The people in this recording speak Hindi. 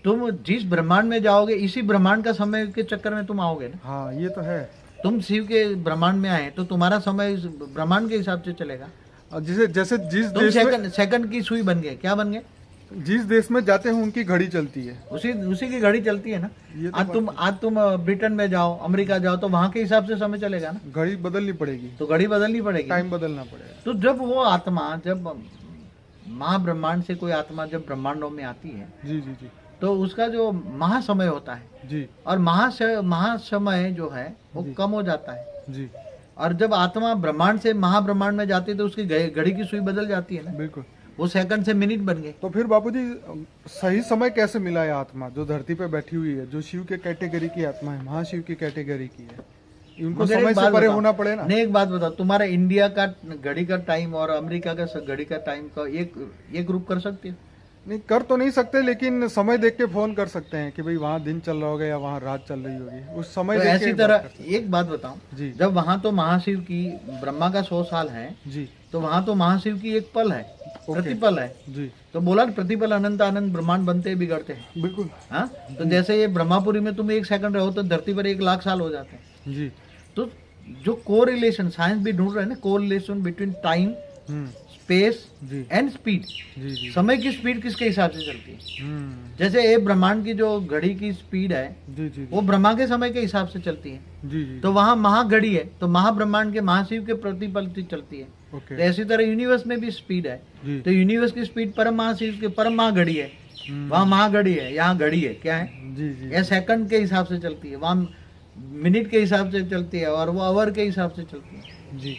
तुम जिस ब्रह्मांड में जाओगे इसी ब्रह्मांड का समय के चक्कर में तुम आओगे ना। हाँ ये तो है। तुम शिव के ब्रह्मांड में आए तो तुम्हारा समय इस ब्रह्मांड के हिसाब से चलेगा। और जिसे जैसे तुम सेकंड की सुई बन गए, क्या बन गए? जिस देश में जाते हैं उनकी घड़ी चलती है। उसी की घड़ी चलती है ना। ये तो आज तुम ब्रिटेन में जाओ, अमेरिका जाओ, तो वहां के हिसाब से समय चलेगा ना। घड़ी बदलनी पड़ेगी, तो घड़ी बदलनी पड़ेगी, टाइम बदलना पड़ेगा। तो जब वो आत्मा, जब महाब्रह्मांड से कोई आत्मा जब ब्रह्मांडों में आती है, जी जी जी तो उसका जो महासमय होता है जी और महासमय जो है वो जी। कम हो जाता है। जी और जब आत्मा ब्रह्मांड से महाब्रह्मांड में जाती है तो उसकी घड़ी की सुई बदल जाती है ना। बिल्कुल। वो सेकंड से मिनट बन गए। तो फिर बापूजी सही समय कैसे मिला है आत्मा जो धरती पे बैठी हुई है, जो शिव के कैटेगरी की आत्मा है, महाशिव की कैटेगरी की है, इनको मगर समय एक से बात परे बताओ, होना पड़े ना। नहीं एक बात बताओ, तुम्हारा इंडिया का घड़ी का टाइम और अमेरिका का घड़ी का टाइम का एक ग्रुप कर सकते हो? नहीं कर तो नहीं सकते, लेकिन समय देख के फोन कर सकते हैं कि भाई वहाँ दिन चल रहा होगा या वहाँ रात चल रही होगी, उस समय तो देख ऐसी के तरह बात कर सकते एक बात बताओ, जी। जब वहां तो महाशिव की ब्रह्मा का 100 साल है, हैं। जी तो वहां तो महाशिव की एक पल है, प्रतिपल है। जी तो बोला ना, प्रतिपल अनंत आनंद ब्रह्मांड बनते बिगड़ते हैं। बिल्कुल। हाँ, तो जैसे ये ब्रह्मापुरी में तुम 1 सेकंड रहो तो धरती पर 1 लाख साल हो जाते हैं। जी। तो जो कोरिलेशन साइंस भी ढूंढ रहे हैं ना, correlation between time, hmm. Space जी एंड स्पीड। जी जी। समय की स्पीड किसके हिसाब से चलती है? हम्म। जैसे ये ब्रह्मांड की जो घड़ी की स्पीड है जी जी वो ब्रह्मा के समय के हिसाब से चलती है। जी जी। तो वहाँ महाघड़ी है तो महाब्रह्मांड के महाशिव के प्रतिपल से चलती है। ओके। तो ऐसी तरह यूनिवर्स में भी स्पीड है। जी। तो यूनिवर्स की स्पीड परम महाशिव के परम महाघड़ी है। वहाँ महाघड़ी है, यहाँ घड़ी है, क्या है? जी जी। यह सेकंड के हिसाब से चलती है, वहाँ मिनट के हिसाब से चलती है और वो आवर के हिसाब से चलती है। जी।